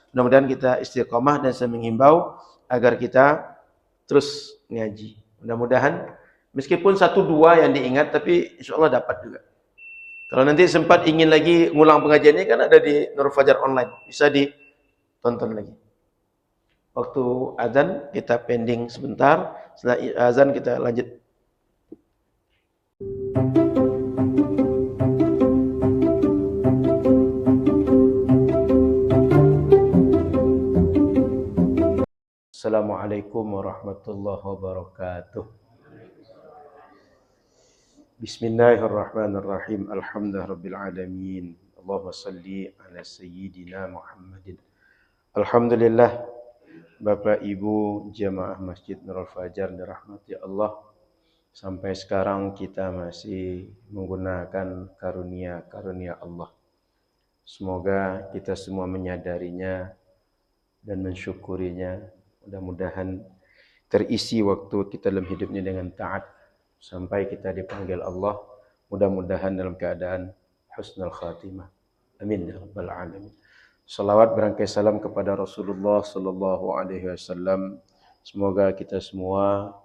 Mudah-mudahan kita istiqomah dan saya menghimbau agar kita terus ngaji. Mudah-mudahan meskipun satu dua yang diingat, tapi insya Allah dapat juga. Kalau nanti sempat ingin lagi ngulang pengajiannya kan ada di Nur Fajar Online, bisa ditonton lagi. Waktu azan kita pending sebentar, setelah azan kita lanjut. Assalamualaikum warahmatullahi wabarakatuh. Bismillahirrahmanirrahim. Alhamdulillahirabbil alamin. Allahumma shalli ala sayyidina Muhammadin. Alhamdulillah, Bapak Ibu jamaah Masjid Nurul Fajar dirahmati Allah. Sampai sekarang kita masih menggunakan karunia-karunia Allah. Semoga kita semua menyadarinya dan mensyukurinya. Mudah-mudahan terisi waktu kita dalam hidupnya dengan taat sampai kita dipanggil Allah. Mudah-mudahan dalam keadaan husnul khatimah. Amin ya rabbal alamin. Salawat berangkai salam kepada Rasulullah sallallahu alaihi wasallam. Semoga kita semua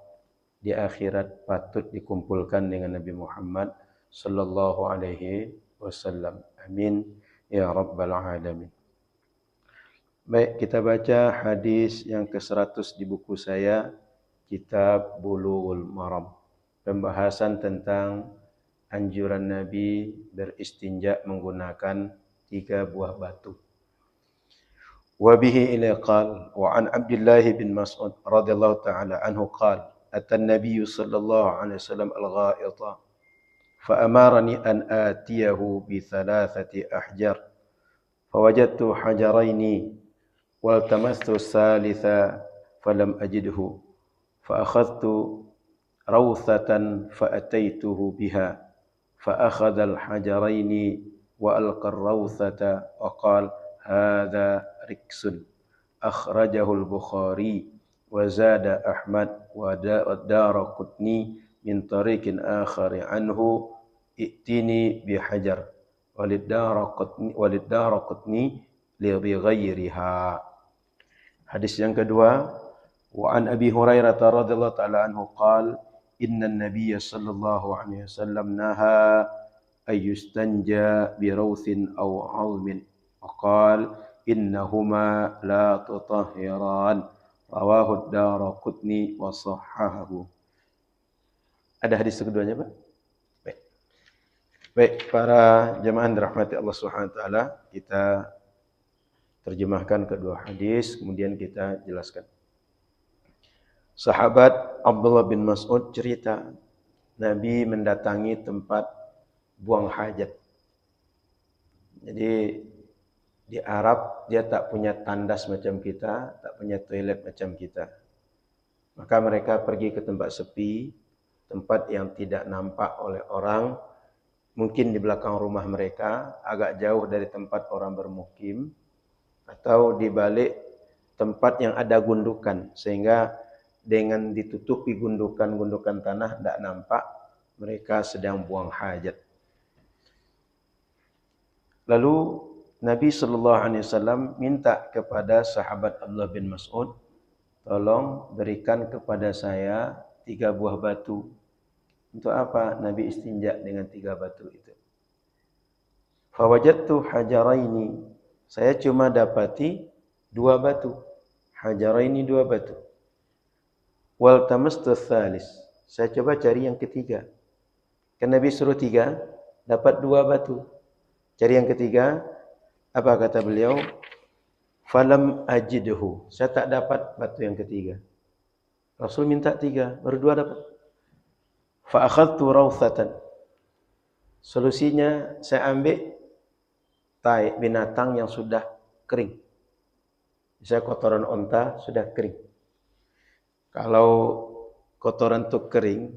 di akhirat patut dikumpulkan dengan Nabi Muhammad sallallahu alaihi wasallam. Amin ya rabbal alamin. Baik, kita baca hadis yang ke-100 di buku saya, Kitab Bulughul Maram. Pembahasan tentang anjuran Nabi beristinja menggunakan 3 buah batu. Wa bihi ila qal wa an Abdullah bin Mas'ud radhiyallahu ta'ala anhu qala ata an-nabiy sallallahu alaihi wasallam al-gha'ita fa amarani an atiyahu bi 3 ahjar fawajadtu hajaraini والتمست الثالثا فلم أجده فأخذت روثة فأتيته بها فأخذ الحجرين وألقى الروثة وقال هذا ركس أخرجه البخاري وزاد أحمد والدارقطني من طريق آخر عنه ائتني بحجر وللدارقطني لغيرها. Hadis yang kedua, wa an Abi Hurairah radhiyallahu ta'ala anhu qala inna an-nabiy sallallahu alaihi wasallam naha ayyustanja bi rawthin aw 'almin wa qala innahuma la tutahhiran rawahu ad-Daraqutni wa sahhahahu. Ada hadis keduanya, Pak? Baik. Baik, para jemaah dirahmati Allah Subhanahu wa taala, kita terjemahkan kedua hadis, kemudian kita jelaskan. Sahabat Abdullah bin Mas'ud cerita, Nabi mendatangi tempat buang hajat. Jadi di Arab dia tak punya tandas macam kita, tak punya toilet macam kita. Maka mereka pergi ke tempat sepi, tempat yang tidak nampak oleh orang, mungkin di belakang rumah mereka, agak jauh dari tempat orang bermukim, atau di balik tempat yang ada gundukan, sehingga dengan ditutupi gundukan-gundukan tanah tidak nampak mereka sedang buang hajat. Lalu Nabi SAW minta kepada sahabat Abdullah bin Mas'ud, tolong berikan kepada saya 3 buah batu. Untuk apa Nabi istinja dengan 3 batu itu? Fawajadtu hajaraini. Saya cuma dapati 2 batu. Hajaraini 2 batu. Wal tamastu tsalis. Saya coba cari yang ketiga. Kan Nabi suruh 3, dapat 2 batu. Cari yang ketiga, apa kata beliau? Falam ajidhu. Saya tak dapat batu yang ketiga. Rasul minta 3, baru 2 dapat. Fa akhadtu rawthatan. Solusinya saya ambil tai binatang yang sudah kering. Misalnya kotoran onta sudah kering. Kalau kotoran itu kering,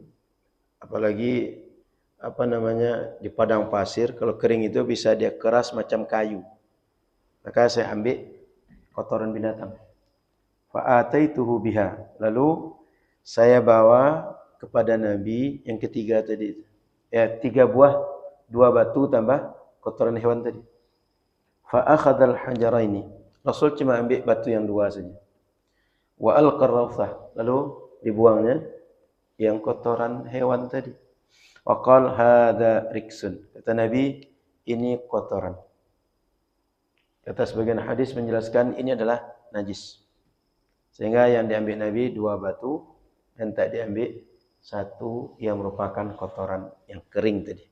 apalagi di padang pasir, kalau kering itu bisa dia keras macam kayu. Maka saya ambil kotoran binatang. Fa ataituhu biha. Lalu saya bawa kepada Nabi yang ketiga tadi. 3 buah, 2 batu tambah kotoran hewan tadi. Fa akhadhal hajaraini. Rasul cuma ambil batu yang 2 saja. Wa alqar rawthah, lalu dibuangnya yang kotoran hewan tadi. Wa qala hadza riksun. Kata Nabi, ini kotoran. Kata sebagian hadis menjelaskan ini adalah najis. Sehingga yang diambil Nabi 2 batu dan tak diambil 1 yang merupakan kotoran yang kering tadi.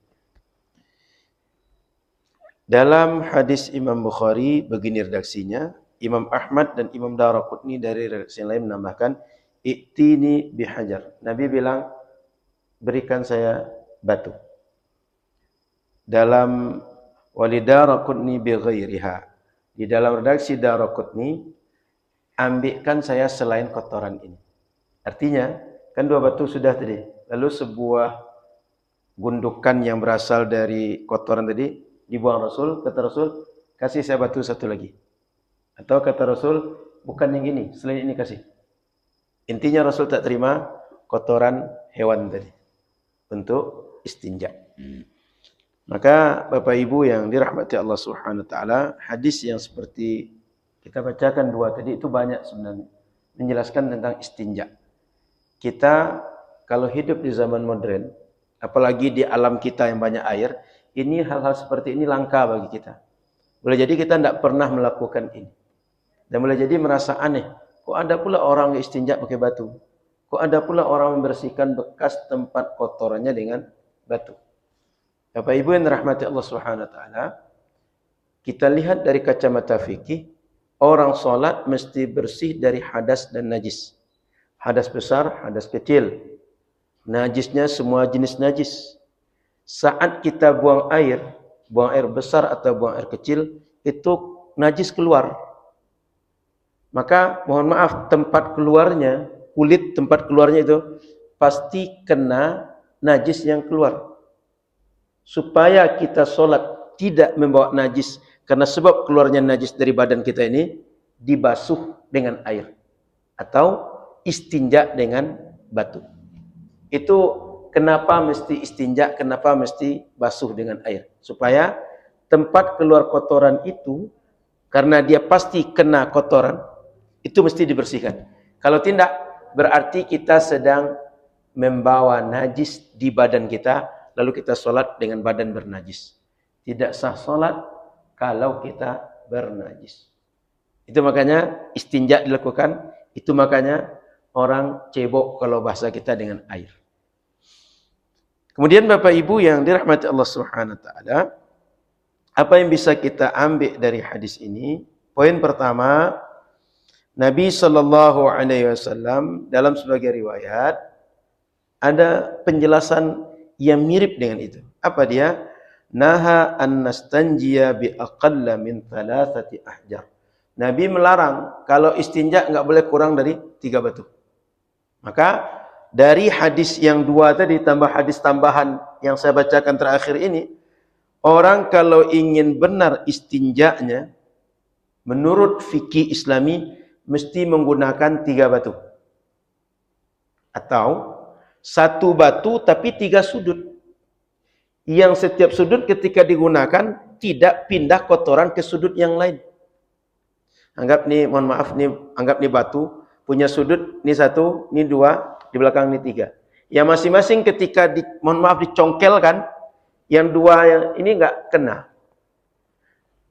Dalam hadis Imam Bukhari begini redaksinya, Imam Ahmad dan Imam Daraqutni dari redaksi lain menambahkan i'tini bihajar. Nabi bilang berikan saya batu. Dalam walidaraqutni bighairiha. Di dalam redaksi Daraqutni, ambilkan saya selain kotoran ini. Artinya, kan 2 batu sudah tadi. Lalu sebuah gundukan yang berasal dari kotoran tadi dibuang Rasul. Kata Rasul, kasih saya batu 1 lagi. Atau kata Rasul, bukan yang ini, selain ini kasih. Intinya Rasul tak terima kotoran hewan tadi untuk istinja. Maka Bapak Ibu yang dirahmati Allah Subhanahu wa taala, hadis yang seperti kita bacakan 2 tadi itu banyak sebenarnya menjelaskan tentang istinja. Kita kalau hidup di zaman modern, apalagi di alam kita yang banyak air, ini hal-hal seperti ini langka bagi kita. Boleh jadi kita tidak pernah melakukan ini. Dan boleh jadi merasa aneh. Kok ada pula orang istinja pakai batu? Kok ada pula orang membersihkan bekas tempat kotorannya dengan batu? Bapak Ibu yang dirahmati Allah Subhanahu wa taala, kita lihat dari kacamata fikih, orang salat mesti bersih dari hadas dan najis. Hadas besar, hadas kecil. Najisnya semua jenis najis. Saat kita buang air besar atau buang air kecil, itu najis keluar. Maka mohon maaf, tempat keluarnya, kulit tempat keluarnya itu pasti kena najis yang keluar. Supaya kita solat tidak membawa najis, karena sebab keluarnya najis dari badan kita ini, dibasuh dengan air. Atau istinja dengan batu. Itu kenapa mesti istinja, kenapa mesti basuh dengan air. Supaya tempat keluar kotoran itu, karena dia pasti kena kotoran, itu mesti dibersihkan. Kalau tidak, berarti kita sedang membawa najis di badan kita, lalu kita solat dengan badan bernajis. Tidak sah solat kalau kita bernajis. Itu makanya istinja dilakukan, itu makanya orang cebok kalau bahasa kita dengan air. Kemudian Bapak Ibu yang dirahmati Allah Subhanahu wa taala, apa yang bisa kita ambil dari hadis ini? Poin pertama, Nabi sallallahu alaihi wasallam dalam sebagai riwayat ada penjelasan yang mirip dengan itu. Apa dia? Naha an nastanjiya bi aqalla min 3 ahjar. Nabi melarang kalau istinja enggak boleh kurang dari 3 batu. Maka dari hadis yang 2 tadi tambah hadis tambahan yang saya bacakan terakhir ini, orang kalau ingin benar istinjanya menurut fikih Islami mesti menggunakan 3 batu. Atau 1 batu tapi 3 sudut. Yang setiap sudut ketika digunakan tidak pindah kotoran ke sudut yang lain. Anggap nih, mohon maaf nih, anggap nih batu punya sudut, nih 1, nih 2, di belakang nih 3. Yang masing-masing ketika mohon maaf dicongkelkan, yang 2 yang ini enggak kena.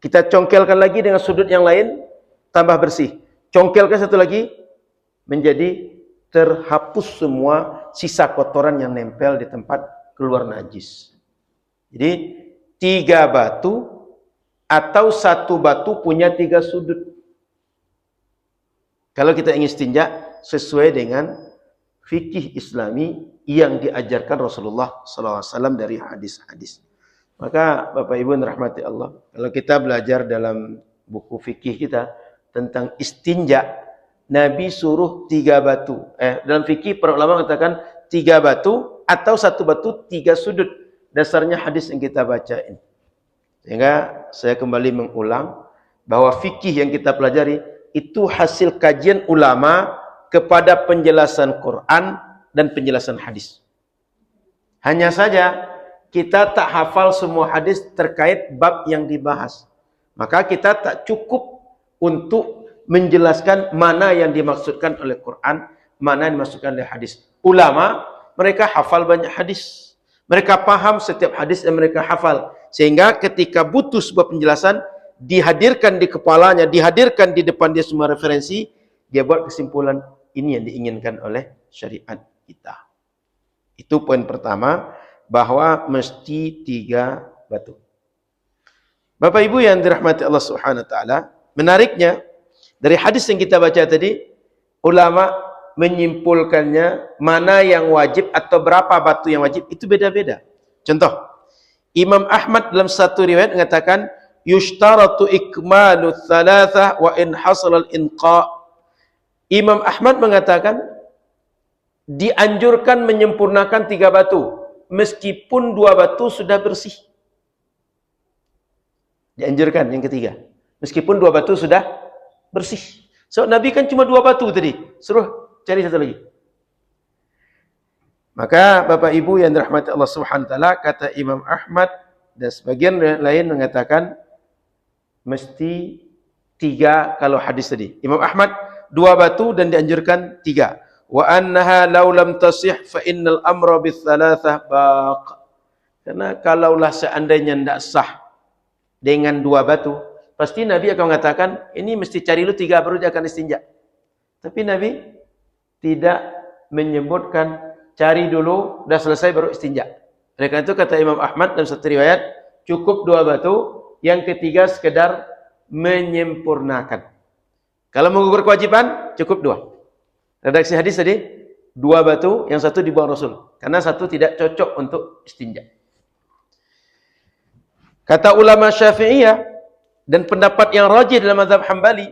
Kita congkelkan lagi dengan sudut yang lain, tambah bersih. Congkelkan 1 lagi, menjadi terhapus semua sisa kotoran yang nempel di tempat keluar najis. Jadi 3 batu atau 1 batu punya 3 sudut. Kalau kita ingin istinja sesuai dengan fikih Islami yang diajarkan Rasulullah SAW dari hadis-hadis. Maka Bapak Ibu yang dirahmati Allah, kalau kita belajar dalam buku fikih kita tentang istinja, Nabi suruh 3 batu. Dalam fikih para ulama katakan 3 batu atau 1 batu 3 sudut. Dasarnya hadis yang kita baca ini. Sehingga saya kembali mengulang bahwa fikih yang kita pelajari itu hasil kajian ulama kepada penjelasan Quran dan penjelasan hadis. Hanya saja kita tak hafal semua hadis terkait bab yang dibahas. Maka kita tak cukup untuk menjelaskan mana yang dimaksudkan oleh Quran, mana yang dimaksudkan oleh hadis. Ulama, mereka hafal banyak hadis. Mereka paham setiap hadis yang mereka hafal. Sehingga ketika butuh sebuah penjelasan, dihadirkan di kepalanya, dihadirkan di depan dia semua referensi, dia buat kesimpulan, ini yang diinginkan oleh syariat kita. Itu poin pertama, bahwa mesti 3 batu. Bapak Ibu yang dirahmati Allah Subhanahu wa taala, menariknya dari hadis yang kita baca tadi, ulama menyimpulkannya mana yang wajib atau berapa batu yang wajib itu beda-beda. Contoh, Imam Ahmad dalam satu riwayat mengatakan yushtaratu ikmalu thalathah wa in hasal al-inqa. Imam Ahmad mengatakan dianjurkan menyempurnakan 3 batu meskipun 2 batu sudah bersih. Dianjurkan yang ketiga, meskipun 2 batu sudah bersih. So Nabi kan cuma 2 batu tadi, suruh cari satu lagi. Maka Bapak Ibu yang dirahmati Allah Subhanahu wa taala, kata Imam Ahmad dan sebagian lain mengatakan mesti 3 kalau hadis tadi. Imam Ahmad 2 batu dan dianjurkan 3. Wa annaha law lam tasih fa innal amra bis thalathah baq. Karena kalaulah seandainya tidak sah dengan 2 batu, pasti Nabi akan mengatakan, ini mesti cari lu 3 baru dia akan istinja. Tapi Nabi tidak menyebutkan cari dulu, dah selesai baru istinja. Oleh karena itu kata Imam Ahmad dalam satu riwayat, cukup 2 batu, yang ketiga sekedar menyempurnakan. Kalau mengukur kewajiban, cukup 2. Redaksi hadis tadi, 2 batu, yang satu dibuang Rasul. Karena satu tidak cocok untuk istinja. Kata ulama Syafi'iyah dan pendapat yang rajih dalam mazhab Hambali.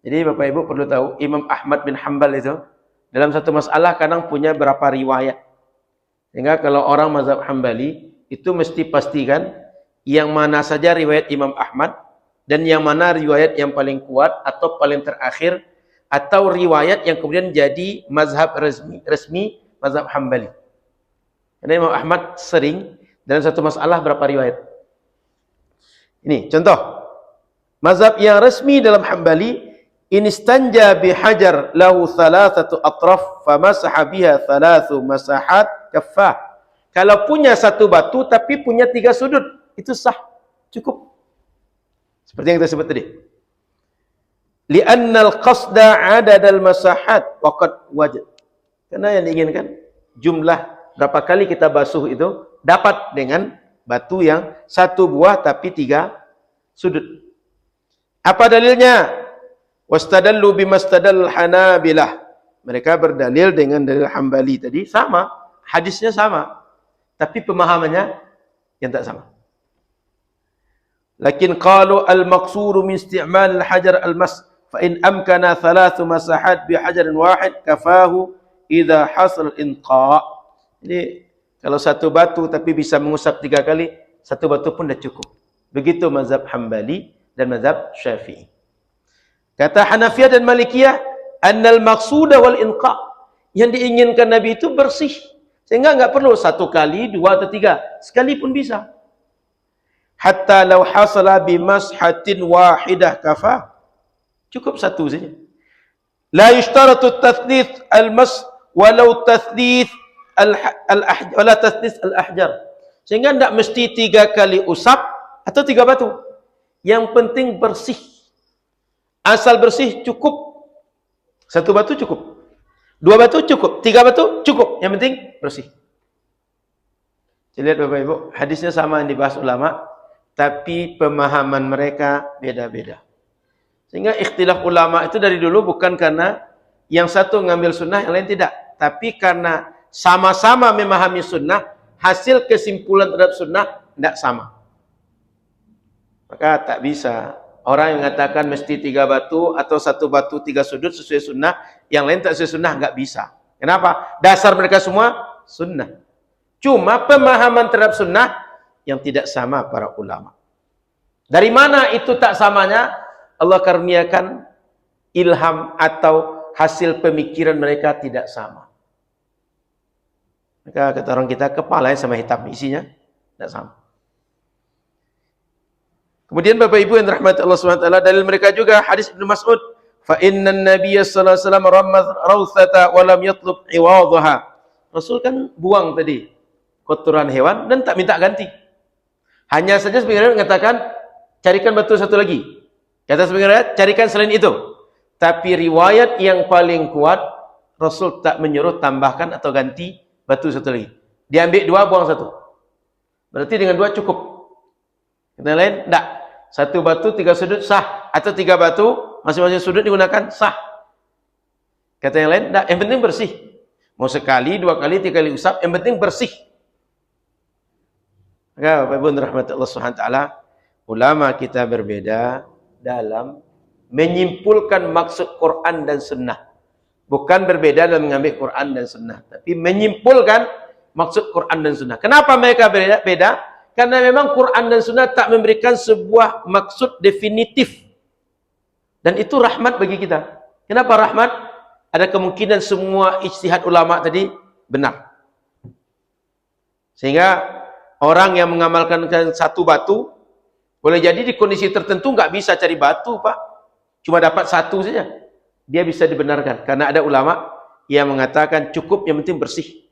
Jadi Bapak Ibu perlu tahu, Imam Ahmad bin Hanbal itu dalam satu masalah kadang punya berapa riwayat. Sehingga kalau orang mazhab Hambali itu mesti pastikan yang mana saja riwayat Imam Ahmad dan yang mana riwayat yang paling kuat atau paling terakhir atau riwayat yang kemudian jadi mazhab resmi mazhab Hambali. Karena Imam Ahmad sering dalam satu masalah berapa riwayat. Ini contoh, mazhab yang resmi dalam Hambali, inistanja bihajar lahu thalathatu atraf famasaha biha thalathu masahat kaffah. Kalau punya 1 batu tapi punya 3 sudut, itu sah, cukup. Seperti yang kita sebut tadi. Li'anna al-qasda adad al-masahat waqad wajib. Karena yang diinginkan jumlah berapa kali kita basuh itu dapat dengan batu yang 1 buah tapi 3 sudut. Apa dalilnya? Wastadallu bimastadal Hanabilah. Mereka berdalil dengan dalil Hambali tadi, sama, hadisnya sama, tapi pemahamannya yang tak sama. Lakin qalu al-maqsuru min isti'mal al-hajar al-mas fa in amkana 3 masahat bi hajarin wahid kafahu idza hasal inqa. Jadi kalau 1 batu tapi bisa mengusap 3 kali, 1 batu pun dah cukup. Begitu mazhab Hambali dan mazhab Syafi'i. Kata Hanafiyah dan Malikiyah, annal maqsuda wal inqa. Yang diinginkan Nabi itu bersih. Sehingga enggak perlu 1 kali, 2 atau 3. Sekali pun bisa. Hatta law hasala bimashatin wahidah kafah. Cukup 1 saja. La yushtaratu tathlith al-mas walau tathlith al-ahjar. Sehingga tidak mesti 3 kali usap atau 3 batu. Yang penting bersih. Asal bersih cukup. 1 batu cukup. 2 batu cukup. 3 batu cukup. Yang penting bersih. Lihat Bapak Ibu, hadisnya sama yang dibahas ulama, tapi pemahaman mereka beda-beda. Sehingga ikhtilaf ulama itu dari dulu bukan karena yang satu ngambil sunnah, yang lain tidak. Tapi karena sama-sama memahami sunnah, hasil kesimpulan terhadap sunnah tidak sama. Maka tak bisa orang yang mengatakan mesti 3 batu atau 1 batu 3 sudut sesuai sunnah, yang lain tak sesuai sunnah, enggak bisa. Kenapa? Dasar mereka semua sunnah. Cuma pemahaman terhadap sunnah yang tidak sama para ulama. Dari mana itu tak samanya? Allah karuniakan ilham atau hasil pemikiran mereka tidak sama. Maka kata orang kita, kepala sama hitam isinya tidak sama. Kemudian Bapak Ibu yang dirahmati Allah SWT, dalil mereka juga hadis Ibnu Mas'ud, fa inna an-nabiy sallallahu alaihi wasallam ramma rawthata wa lam yatlub iwadhaha. Rasul kan buang tadi kotoran hewan dan tak minta ganti. Hanya saja sebenarnya mengatakan carikan batu satu lagi. Kata sebenarnya carikan selain itu. Tapi riwayat yang paling kuat, Rasul tak menyuruh tambahkan atau ganti batu satu lagi. Dia ambil dua, buang satu. Berarti dengan dua cukup. Kata lain, tidak. Satu batu, tiga sudut, sah. Atau tiga batu, masing-masing sudut digunakan, sah. Kata yang lain, tidak. Yang penting bersih. Mau sekali, dua kali, tiga kali usap, yang penting bersih. Maka Bapak Ibu rahmat Allah SWT, ulama kita berbeda dalam menyimpulkan maksud Quran dan Sunnah. Bukan berbeda dalam mengambil Quran dan Sunnah, tapi menyimpulkan maksud Quran dan Sunnah. Kenapa mereka beda? Karena memang Quran dan Sunnah tak memberikan sebuah maksud definitif. Dan itu rahmat bagi kita. Kenapa rahmat? Ada kemungkinan semua ijtihad ulama tadi benar. Sehingga orang yang mengamalkan satu batu, boleh jadi di kondisi tertentu nggak bisa cari batu, Pak. Cuma dapat satu saja. Dia bisa dibenarkan. Karena ada ulama yang mengatakan cukup, yang penting bersih.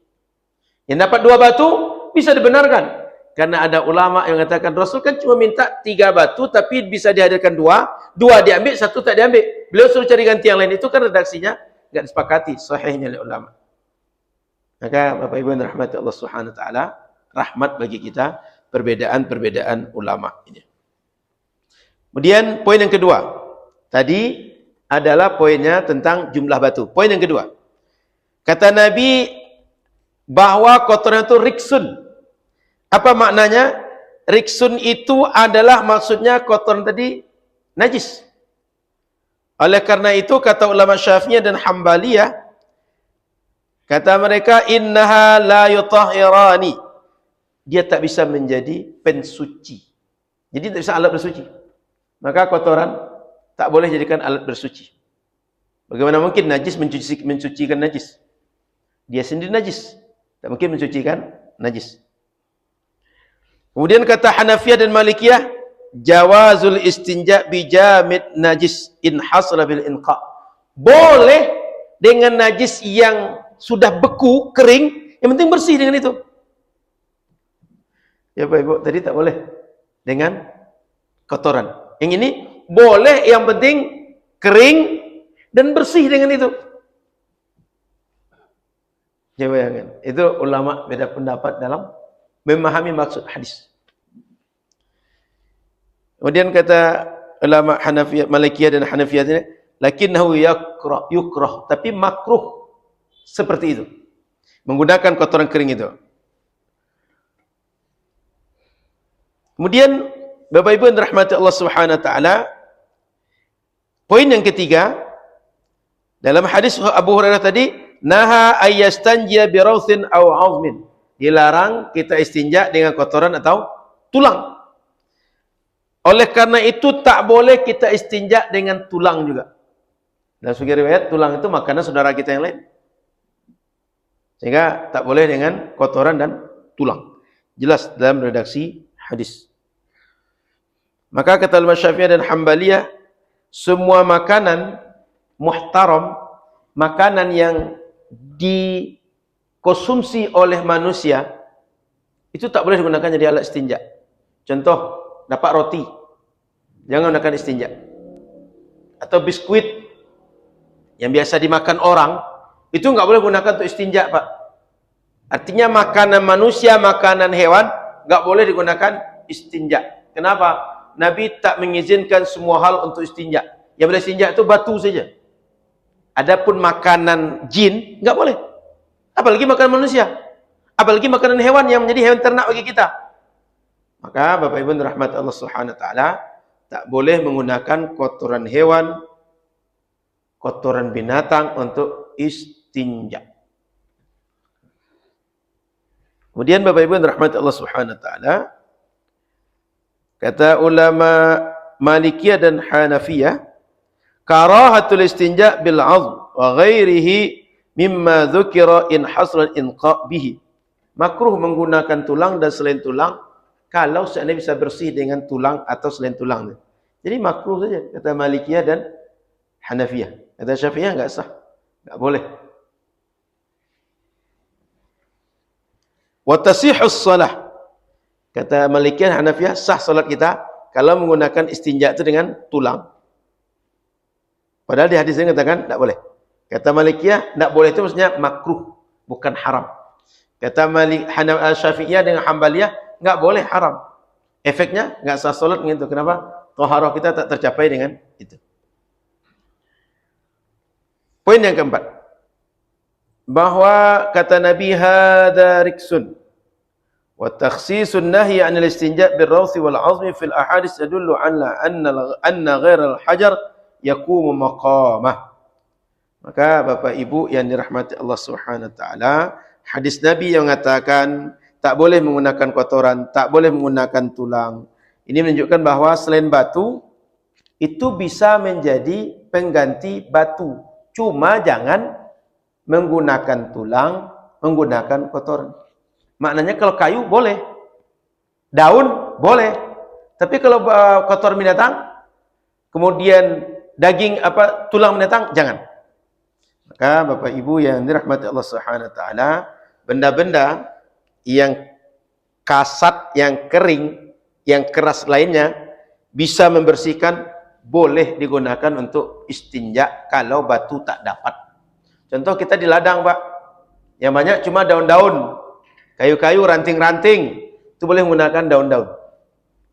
Yang dapat dua batu, bisa dibenarkan. Karena ada ulama yang mengatakan Rasul kan cuma minta 3 batu, tapi bisa dihadirkan 2 diambil, 1 tak diambil. Beliau suruh cari ganti yang lain. Itu kan redaksinya enggak disepakati sahihnya oleh ulama. Maka Bapak Ibu yang rahmati Allah Subhanahu wa taala, rahmat bagi kita perbedaan-perbedaan ulama ini. Kemudian poin yang kedua. Tadi adalah poinnya tentang jumlah batu. Poin yang kedua. Kata Nabi bahwa kotoran itu riksun. Apa maknanya? Riksun itu adalah maksudnya kotoran tadi najis. Oleh karena itu kata ulama Syafi'iyah dan Hambaliyah, kata mereka innaha la yutahhirani. Dia tak bisa menjadi pensuci. Jadi tak bisa alat bersuci. Maka kotoran tak boleh jadikan alat bersuci. Bagaimana mungkin najis mensucikan najis? Dia sendiri najis. Tak mungkin mensucikan najis. Kemudian kata Hanafiyah dan Malikiyah, jawazul istinja bijamid najis in hasala bil inqa. Boleh dengan najis yang sudah beku, kering, yang penting bersih dengan itu. Ya Pak Ibu, tadi tak boleh dengan kotoran. Yang ini boleh, yang penting kering dan bersih dengan itu. Ya bayangkan, itu ulama beda pendapat dalam memahami maksud hadis. Kemudian kata ulama Hanafiyah, Malikiyah dan Hanafiyah ini, lakinnahu yukrah, tapi makruh seperti itu. Menggunakan kotoran kering itu. Kemudian Bapak Ibu yang dirahmati Allah Subhanahu wa taala, poin yang ketiga dalam hadis Abu Hurairah tadi, naha ayyastanjiya bi rawthin aw 'azmin. Dilarang kita istinja dengan kotoran atau tulang. Oleh karena itu tak boleh kita istinja dengan tulang juga. Dalam sebagian riwayat tulang itu makanan saudara kita yang lain. Sehingga tak boleh dengan kotoran dan tulang. Jelas dalam redaksi hadis. Maka kata ulama Syafi'iyah dan Hambaliyah, semua makanan muhtaram, makanan yang dikonsumsi oleh manusia, itu tak boleh digunakan jadi alat istinja. Contoh, dapat roti, jangan gunakan istinja. Atau biskuit yang biasa dimakan orang, itu enggak boleh gunakan untuk istinja, Pak. Artinya makanan manusia, makanan hewan enggak boleh digunakan istinja. Kenapa? Nabi tak mengizinkan semua hal untuk istinja. Yang boleh istinja itu batu saja. Adapun makanan jin enggak boleh. Apalagi makanan manusia. Apalagi makanan hewan yang menjadi hewan ternak bagi kita. Maka Bapak Ibu rahmat Allah Subhanahu wa taala, tak boleh menggunakan kotoran hewan, kotoran binatang untuk istinja. Kemudian Bapak Ibu rahmat Allah Subhanahu wa taala, kata ulama Malikiyah dan Hanafiyah, karahatul istinja bil 'azm wa ghairihi mimma dzukira in hasal inqa bihi. Makruh menggunakan tulang dan selain tulang kalau seandainya bisa bersih dengan tulang atau selain tulang. Jadi makruh saja, kata Malikiyah dan Hanafiyah. Kata Syafi'iyah enggak sah, enggak boleh. Wa tasihhus shalah. Kata Malikiyah dan Hanafiyah, sah salat kita kalau menggunakan istinja itu dengan tulang. Padahal di hadis ini katakan enggak boleh. Kata Malikiyah, enggak boleh itu maksudnya makruh, bukan haram. Kata Syafi'iyah dengan Hambaliyah, enggak boleh, haram. Efeknya enggak sah salat gitu. Kenapa? Taharah kita tak tercapai dengan itu. Poin yang keempat, bahwa kata Nabi hadza riksun wa takhsisun nahyi 'anil istinja' bir-rawsi wal 'azmi fil ahadits yadullu 'ala anna ghairal hajar yaqumu maqamah. Maka Bapak Ibu yang dirahmati Allah Subhanahu wa taala, hadis Nabi yang mengatakan tak boleh menggunakan kotoran, tak boleh menggunakan tulang. Ini menunjukkan bahwa selain batu itu bisa menjadi pengganti batu. Cuma jangan menggunakan tulang, menggunakan kotoran. Maknanya kalau kayu boleh, daun boleh. Tapi kalau kotor binatang, kemudian daging tulang binatang, jangan. Maka Bapak Ibu yang dirahmati Allah Subhanahu wa taala, benda-benda yang kasat, yang kering, yang keras lainnya bisa membersihkan, boleh digunakan untuk istinja kalau batu tak dapat. Contoh kita di ladang, Pak, yang banyak cuma daun-daun, kayu-kayu, ranting-ranting, itu boleh menggunakan daun-daun,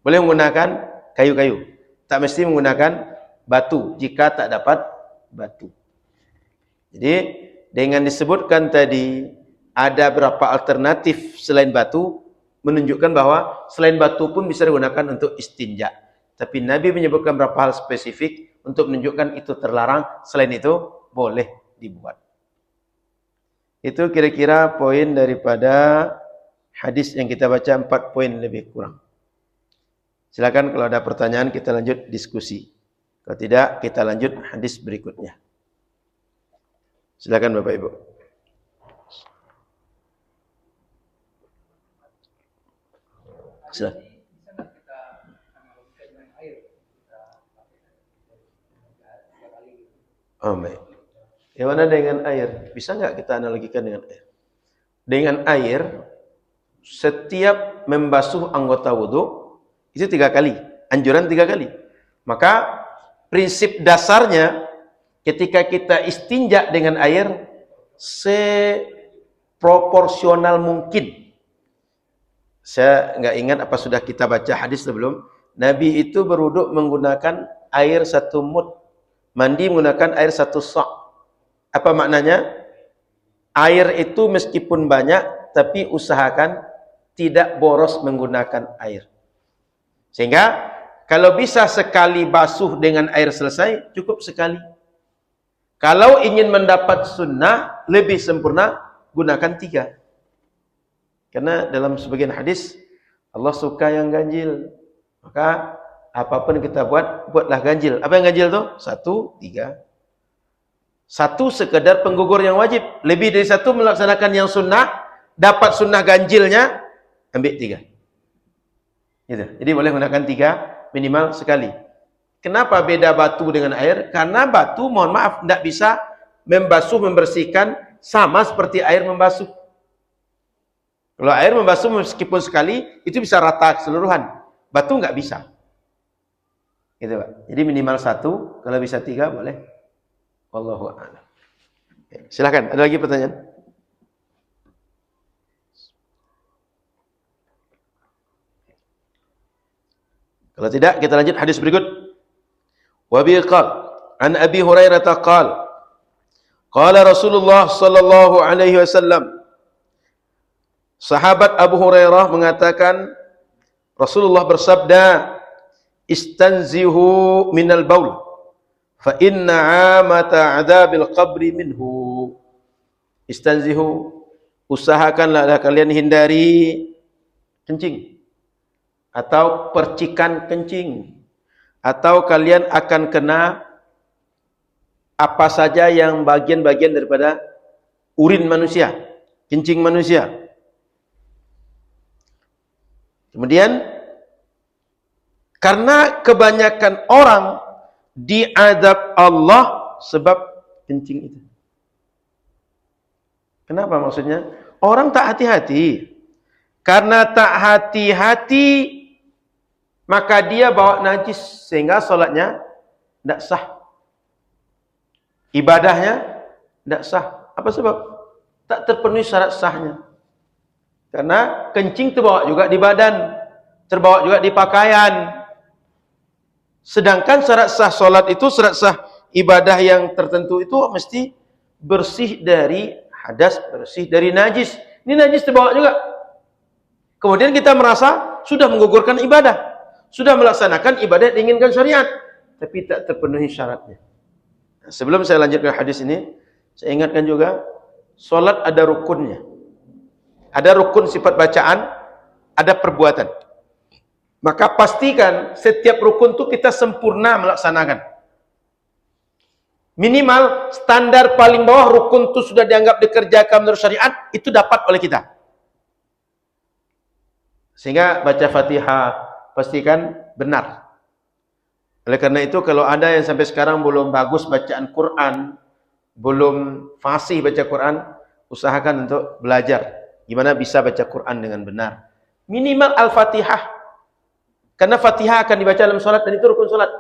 boleh menggunakan kayu-kayu, tak mesti menggunakan batu jika tak dapat batu. Jadi dengan disebutkan tadi ada berapa alternatif selain batu, menunjukkan bahwa selain batu pun bisa digunakan untuk istinja. Tapi Nabi menyebutkan beberapa hal spesifik untuk menunjukkan itu terlarang, selain itu boleh dibuat. Itu kira-kira poin daripada hadis yang kita baca, 4 poin lebih kurang. Silakan kalau ada pertanyaan kita lanjut diskusi. Kalau tidak kita lanjut hadis berikutnya. Silakan Bapak Ibu. Silakan. Oh, baik. Bagaimana dengan air? Bisa enggak kita analogikan dengan air? Dengan air, setiap membasuh anggota wudhu, itu 3 kali. Anjuran 3 kali. Maka, prinsip dasarnya, ketika kita istinja dengan air, seproporsional mungkin. Saya enggak ingat apa sudah kita baca hadis sebelum. Nabi itu berwudhu menggunakan air 1 mud. Mandi menggunakan air 1 sa'. Apa maknanya? Air itu meskipun banyak, tapi usahakan tidak boros menggunakan air. Sehingga, kalau bisa sekali basuh dengan air selesai, cukup sekali. Kalau ingin mendapat sunnah, lebih sempurna, gunakan 3. Karena dalam sebagian hadis, Allah suka yang ganjil. Maka, apapun kita buat, buatlah ganjil. Apa yang ganjil tu? 1, 3. 1 sekedar penggugur yang wajib. Lebih dari 1 melaksanakan yang sunnah, dapat sunnah ganjilnya, ambil 3. Gitu. Jadi boleh gunakan 3, minimal sekali. Kenapa beda batu dengan air? Karena batu, mohon maaf, tidak bisa membasuh, membersihkan, sama seperti air membasuh. Kalau air membasuh meskipun sekali, itu bisa rata keseluruhan. Batu enggak bisa. Gitu, Pak. Jadi minimal 1, kalau bisa 3 boleh. Wallahu a'lam. Silakan, ada lagi pertanyaan? Kalau tidak, kita lanjut hadis berikut. Wa bi qala an Abi Hurairah qala qala Rasulullah sallallahu alaihi wasallam. Sahabat Abu Hurairah mengatakan Rasulullah bersabda, istanzihu minal baul fa inna amata adzabil qabri minhu. Istanzihu, usahakanlah kalian hindari kencing atau percikan kencing, atau kalian akan kena apa saja yang bagian-bagian daripada urin manusia, kencing manusia. Kemudian Karena kebanyakan orang diazab Allah sebab kencing itu. Kenapa maksudnya? Orang tak hati-hati. Karena tak hati-hati, maka dia bawa najis sehingga solatnya tidak sah. Ibadahnya tidak sah. Apa sebab? Tak terpenuhi syarat sahnya. Karena kencing terbawa juga di badan, terbawa juga di pakaian. Sedangkan syarat sah solat itu, syarat sah ibadah yang tertentu itu mesti bersih dari hadas, bersih dari najis. Ini najis terbawa juga. Kemudian kita merasa sudah menggugurkan ibadah, sudah melaksanakan ibadah yang diinginkan syariat, tapi tak terpenuhi syaratnya. Nah, sebelum saya lanjutkan hadis ini, saya ingatkan juga, solat ada rukunnya. Ada rukun sifat bacaan, ada perbuatan. Maka pastikan setiap rukun itu kita sempurna melaksanakan. Minimal standar paling bawah rukun itu sudah dianggap dikerjakan menurut syariat, itu dapat oleh kita. Sehingga baca Fatihah pastikan benar. Oleh karena itu kalau ada yang sampai sekarang belum bagus bacaan Quran, belum fasih baca Quran, usahakan untuk belajar gimana bisa baca Quran dengan benar. Minimal Al-Fatihah. Karena Fatihah akan dibaca dalam salat dan itu rukun salat.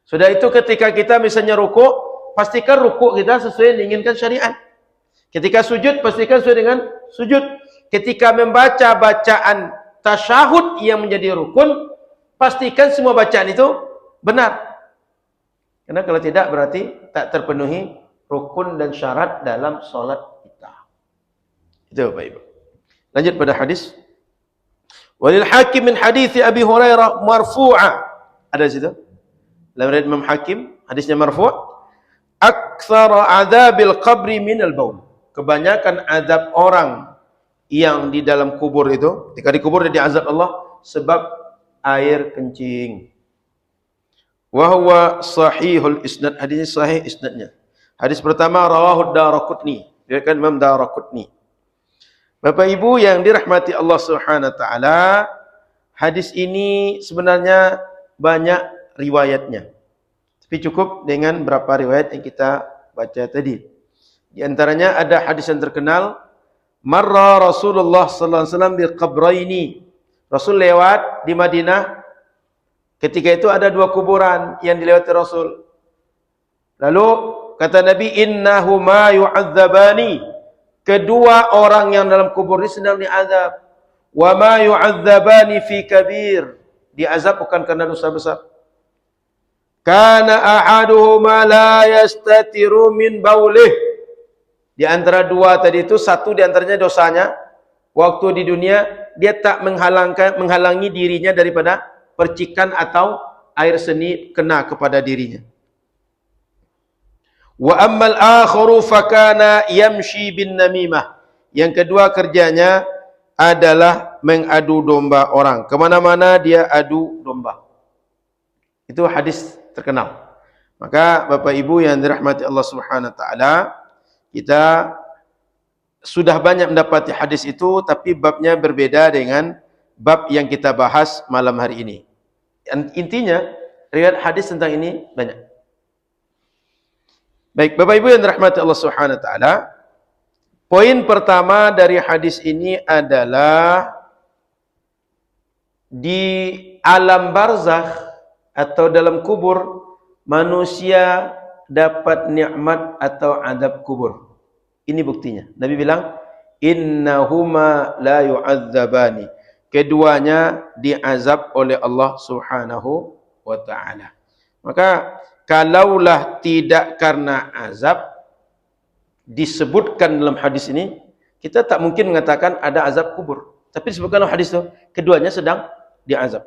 Sudah itu ketika kita misalnya rukuk, pastikan rukuk kita sesuai diinginkan syariat. Ketika sujud, pastikan sesuai dengan sujud. Ketika membaca bacaan tasyahud yang menjadi rukun, pastikan semua bacaan itu benar. Karena kalau tidak berarti tak terpenuhi rukun dan syarat dalam salat kita. Itu Bapak Ibu. Lanjut pada hadis. Walil Hakim min hadits Abi Hurairah marfu'a. Ada di situ. Dalam riwayat Imam Hakim, hadisnya marfu'. Aktsara adzabil qabri minal baul. Kebanyakan azab orang yang di dalam kubur itu, ketika dikubur dia diazab Allah sebab air kencing. Wa huwa sahihul isnad, hadisnya sahih isnadnya. Hadis pertama rawahu Daraqutni, diriwayatkan Imam Daraqutni. Bapak Ibu yang dirahmati Allah Subhanahu wa taala, hadis ini sebenarnya banyak riwayatnya. Tapi cukup dengan berapa riwayat yang kita baca tadi. Di antaranya ada hadis yang terkenal, marra Rasulullah sallallahu alaihi wasallam bi qabraini. Rasul lewat di Madinah. Ketika itu ada dua kuburan yang dilewati Rasul. Lalu kata Nabi, innahuma yu'adzabani. Kedua orang yang dalam kubur ini sedang diazab. Wa ma yu'adzabani fi kabir. Diazab bukan karena dosa besar. Kana ahaduhuma la yastatiru min baulih. Di antara dua tadi itu, satu di antaranya dosanya, waktu di dunia dia tak menghalangi dirinya daripada percikan atau air seni kena kepada dirinya. Wa ammal akharu fakana yamshi bin namimah. Yang kedua kerjanya adalah mengadu domba orang. Kemana-mana dia adu domba. Itu hadis terkenal. Maka Bapak Ibu yang dirahmati Allah Subhanahu wa taala, kita sudah banyak mendapati hadis itu, tapi babnya berbeda dengan bab yang kita bahas malam hari ini. Intinya, riwayat hadis tentang ini banyak. Baik, Bapak Ibu yang dirahmati Allah Subhanahu wa taala, poin pertama dari hadis ini adalah di alam barzakh atau dalam kubur manusia dapat nikmat atau azab kubur. Ini buktinya. Nabi bilang, innahuma la yu'adzabani. Keduanya diazab oleh Allah Subhanahu wa taala. Maka kalaulah tidak karena azab disebutkan dalam hadis ini, kita tak mungkin mengatakan ada azab kubur. Tapi disebutkan dalam hadis itu, keduanya sedang diazab.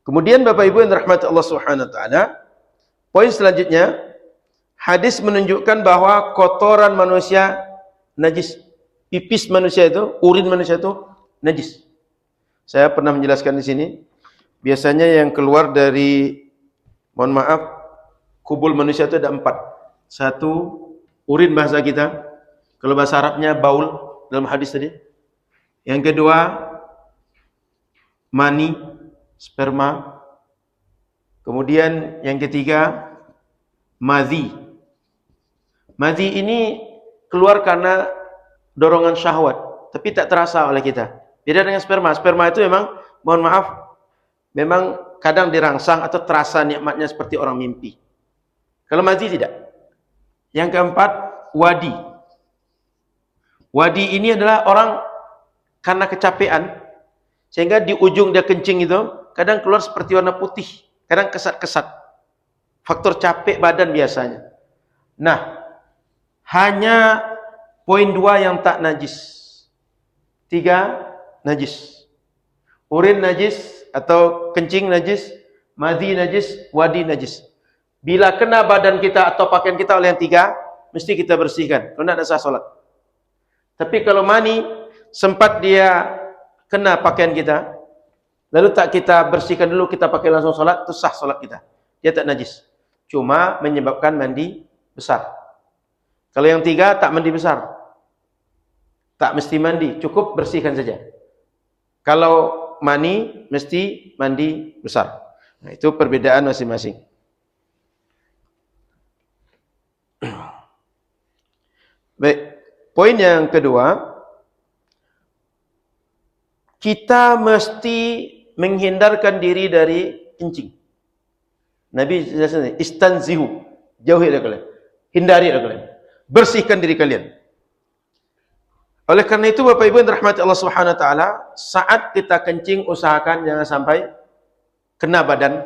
Kemudian Bapak Ibu yang dirahmati Allah Subhanahu wa taala, poin selanjutnya, hadis menunjukkan bahwa kotoran manusia najis. Pipis manusia itu, urin manusia itu najis. Saya pernah menjelaskan di sini, biasanya yang keluar dari, mohon maaf, kubul manusia itu ada 4. Satu, urin bahasa kita. Kalau bahasa Arabnya baul dalam hadis tadi. Yang kedua, mani, sperma. Kemudian yang ketiga, madhi. Madhi ini keluar karena dorongan syahwat, tapi tak terasa oleh kita. Beda dengan sperma. Sperma itu memang, mohon maaf, memang kadang dirangsang atau terasa nikmatnya seperti orang mimpi. Kalau madhi tidak. Yang keempat, wadi. Wadi ini adalah orang karena kecapean, sehingga di ujung dia kencing itu, kadang keluar seperti warna putih, kadang kesat-kesat. Faktor capek badan biasanya. Nah, hanya poin 2 yang tak najis. 3 najis. Urin najis atau kencing najis, madhi najis, wadi najis. Bila kena badan kita atau pakaian kita oleh yang 3, mesti kita bersihkan. Kalau tidak, ada sah solat. Tapi kalau mani sempat dia kena pakaian kita, lalu tak kita bersihkan dulu, kita pakai langsung solat, itu sah solat kita. Dia tak najis. Cuma menyebabkan mandi besar. Kalau yang 3 tak mandi besar, tak mesti mandi, cukup bersihkan saja. Kalau mani mesti mandi besar. Nah, itu perbedaan masing-masing. Baik, poin yang kedua, kita mesti menghindarkan diri dari kencing. Nabi jelaskan, istanzihu, jauhi dari kalian, hindari dari kalian, bersihkan diri kalian. Oleh karena itu, Bapak Ibu yang dirahmati Allah Subhanahu wa taala, saat kita kencing usahakan jangan sampai kena badan,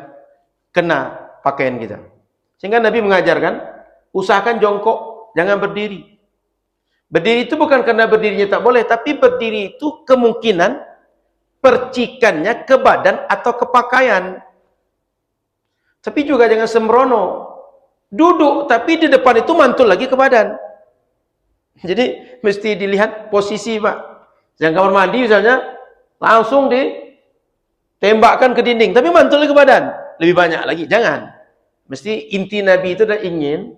kena pakaian kita. Sehingga Nabi mengajarkan, usahakan jongkok, jangan berdiri. Berdiri itu bukan karena berdirinya tak boleh, tapi berdiri itu kemungkinan percikannya ke badan atau ke pakaian. Tapi juga jangan sembrono. Duduk, tapi di depan itu mantul lagi ke badan. Jadi mesti dilihat posisi, Pak. Yang kamar mandi misalnya, langsung ditembakkan ke dinding, tapi mantul ke badan. Lebih banyak lagi, jangan. Mesti inti Nabi itu dah ingin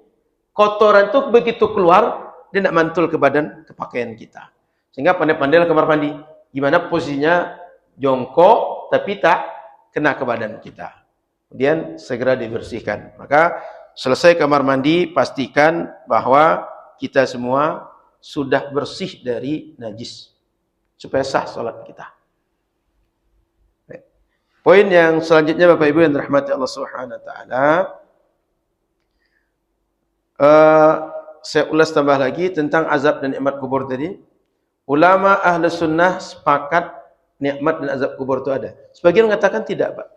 kotoran itu begitu keluar, dia nak mantul ke badan, ke pakaian kita. Sehingga pandai-pandailah kamar mandi. Gimana posisinya jongkok, tapi tak kena ke badan kita. Kemudian segera dibersihkan. Maka selesai kamar mandi, pastikan bahwa kita semua sudah bersih dari najis. Supaya sah salat kita. Poin yang selanjutnya, Bapak Ibu yang dirahmati Allah Subhanahu wa taala, saya ulas tambah lagi tentang azab dan nikmat kubur tadi. Ulama ahli sunnah sepakat nikmat dan azab kubur itu ada. Sebagian mengatakan tidak, Pak.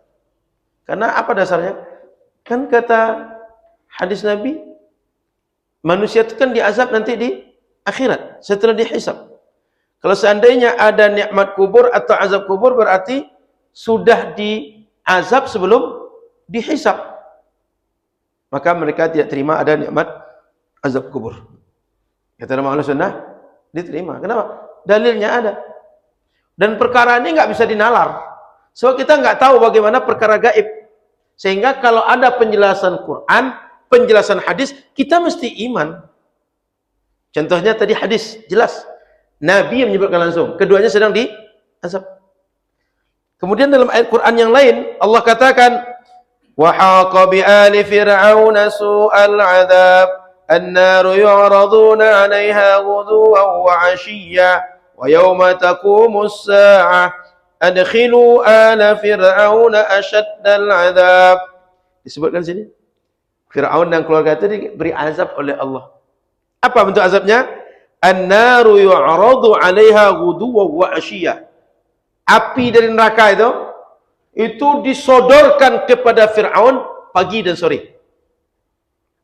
Karena apa dasarnya? Kan kata hadis Nabi, manusia itu kan diazab nanti di akhirat, setelah dihisab. Kalau seandainya ada nikmat kubur atau azab kubur, berarti sudah diazab sebelum dihisab. Maka mereka tidak terima ada nikmat azab kubur. Kata ulama sunnah, diterima. Kenapa? Dalilnya ada. Dan perkara ini nggak bisa dinalar. Sebab kita nggak tahu bagaimana perkara gaib. Sehingga kalau ada penjelasan Quran, penjelasan hadis, kita mesti iman. Contohnya tadi hadis, jelas. Nabi yang menyebutkan langsung. Keduanya sedang diazab. Kemudian dalam ayat Quran yang lain, Allah katakan, وَحَاقَ بِآلِ فِرْعَوْنَ سُوءَ الْعَذَابِ النَّارُ يُعْرَضُونَ عَلَيْهَا غُدُوًّا وَعَشِيًّا وَيَوْمَ تَقُومُ السَّاعَةُ أَدْخِلُوا آلَ فِرْعَوْنَ أَشَدَّ الْعَذَابِ. Disebutkan sini, Fir'aun dan keluarga itu diberi azab oleh Allah. Apa bentuk azabnya? An-naru yu'radu 'alaiha ghuduwwan wa 'ashiyya. Api dari neraka itu disodorkan kepada Fir'aun pagi dan sore.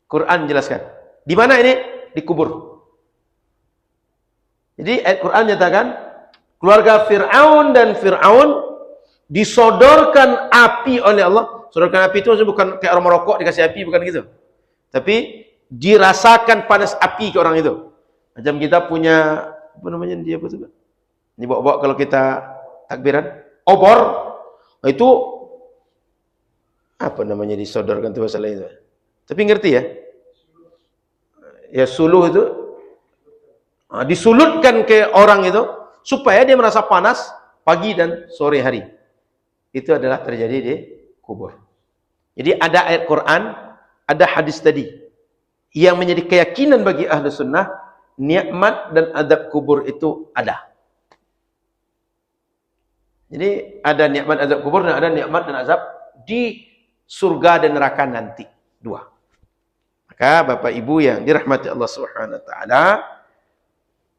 Quran jelaskan. Di mana ini? Di kubur. Jadi ayat Quran nyatakan keluarga Fir'aun dan Fir'aun disodorkan api oleh Allah. Sodorkan api itu maksudnya bukan kayak orang merokok dikasih api, bukan gitu. Tapi dirasakan panas api ke orang itu. Macam kita punya, apa namanya dia apa itu? Ini bawa-bawa kalau kita takbiran, obor. Itu apa namanya disodorkan itu masalah itu. Tapi ngerti ya? Ya suluh itu disulutkan ke orang itu, supaya dia merasa panas pagi dan sore hari. Itu adalah terjadi di kubur. Jadi ada ayat Quran, ada hadis tadi yang menjadi keyakinan bagi ahli sunnah, nikmat dan azab kubur itu ada. Jadi ada nikmat azab kubur dan ada nikmat dan azab di surga dan neraka nanti. Dua. Maka Bapak Ibu yang dirahmati Allah Subhanahu wa taala,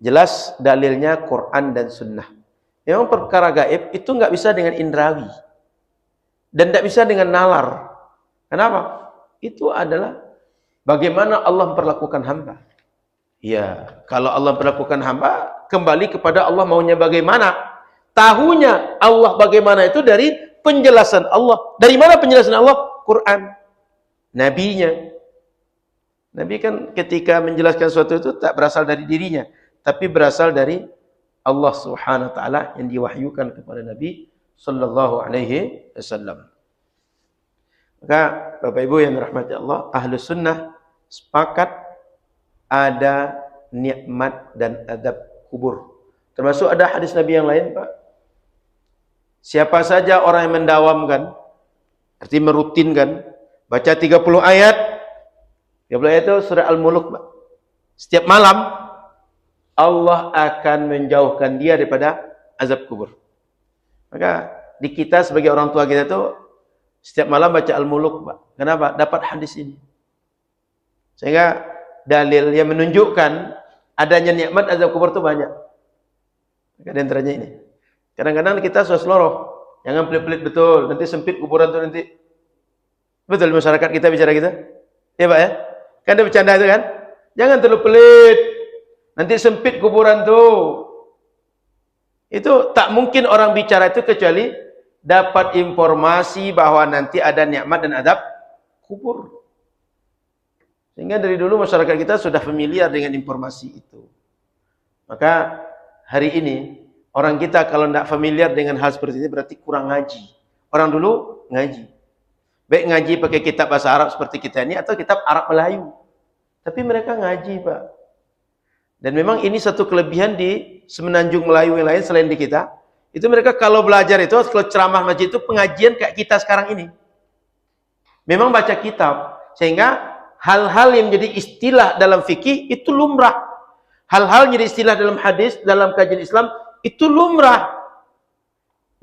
jelas dalilnya Quran dan sunnah. Memang perkara gaib itu nggak bisa dengan indrawi dan tidak bisa dengan nalar. Kenapa? Itu adalah bagaimana Allah memperlakukan hamba. Ya, kalau Allah memperlakukan hamba, kembali kepada Allah maunya bagaimana. Tahunya Allah bagaimana itu dari penjelasan Allah. Dari mana penjelasan Allah? Quran. Nabinya. Nabi kan ketika menjelaskan sesuatu itu tak berasal dari dirinya, tapi berasal dari Allah Subhanahu wa taala yang diwahyukan kepada Nabi sallallahu alaihi wasallam. Maka Bapak Ibu yang dirahmati Allah, ahlu sunnah sepakat ada nikmat dan adab kubur. Termasuk ada hadis Nabi yang lain, Pak. Siapa saja orang yang mendawamkan, arti merutinkan, baca 30 ayat. 30 ayat itu surah Al-Mulk, Pak. Setiap malam Allah akan menjauhkan dia daripada azab kubur. Maka di kita sebagai orang tua kita itu setiap malam baca Al-Mulk, Pak. Kenapa? Dapat hadis ini. Sehingga dalil yang menunjukkan adanya nikmat azab kubur itu banyak. Maka di antaranya ini. Kadang-kadang kita sudah seloroh. Jangan pelit-pelit betul. Nanti sempit kuburan itu nanti. Betul masyarakat kita bicara kita? Ya Pak ya? Kan ada bercanda itu kan? Jangan terlalu pelit. Nanti sempit kuburan tuh. Itu tak mungkin orang bicara itu kecuali dapat informasi bahwa nanti ada nikmat dan adab kubur. Sehingga dari dulu masyarakat kita sudah familiar dengan informasi itu. Maka hari ini orang kita kalau tidak familiar dengan hal seperti ini berarti kurang ngaji. Orang dulu ngaji. Baik ngaji pakai kitab bahasa Arab seperti kita ini atau kitab Arab Melayu. Tapi mereka ngaji, Pak. Dan memang ini satu kelebihan di semenanjung Melayu yang lain selain di kita. Itu mereka kalau belajar itu, kalau ceramah masjid itu pengajian kayak kita sekarang ini. Memang baca kitab. Sehingga hal-hal yang menjadi istilah dalam fikih itu lumrah. Hal-hal yang jadi istilah dalam hadis, dalam kajian Islam itu lumrah.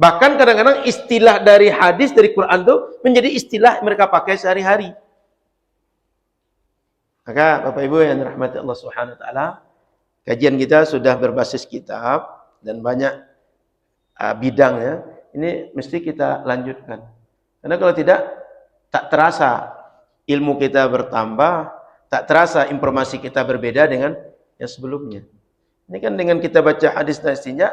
Bahkan kadang-kadang istilah dari hadis, dari Quran itu menjadi istilah mereka pakai sehari-hari. Maka Bapak Ibu yang dirahmati Allah Subhanahu wa taala, kajian kita sudah berbasis kitab dan banyak bidangnya. Ini mesti kita lanjutkan. Karena kalau tidak, tak terasa ilmu kita bertambah, tak terasa informasi kita berbeda dengan yang sebelumnya. Ini kan dengan kita baca hadis dan istinja,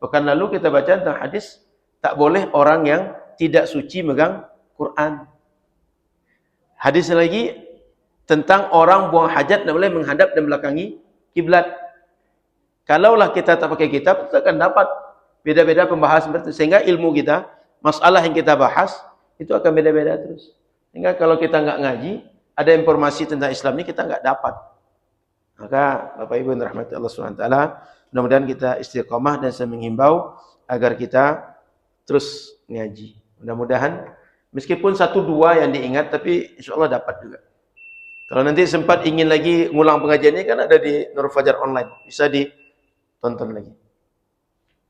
pekan lalu kita baca tentang hadis, tak boleh orang yang tidak suci megang Quran. Hadis lagi tentang orang buang hajat tidak boleh menghadap dan belakangi kiblat. Kalaulah kita tak pakai kitab, kita akan dapat beda-beda pembahasan seperti itu. Sehingga ilmu kita, masalah yang kita bahas, itu akan beda-beda terus. Sehingga kalau kita nggak ngaji, ada informasi tentang Islam ini kita nggak dapat. Maka Bapak Ibu yang dirahmati Allah SWT, mudah-mudahan kita istiqomah dan saya menghimbau agar kita terus ngaji. Mudah-mudahan meskipun 1-2 yang diingat, tapi insya Allah dapat juga. Kalau nanti sempat ingin lagi ngulang pengajian ini kan ada di Nur Fajar Online, bisa ditonton lagi.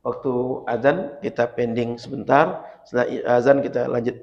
Waktu azan kita pending sebentar, setelah azan kita lanjut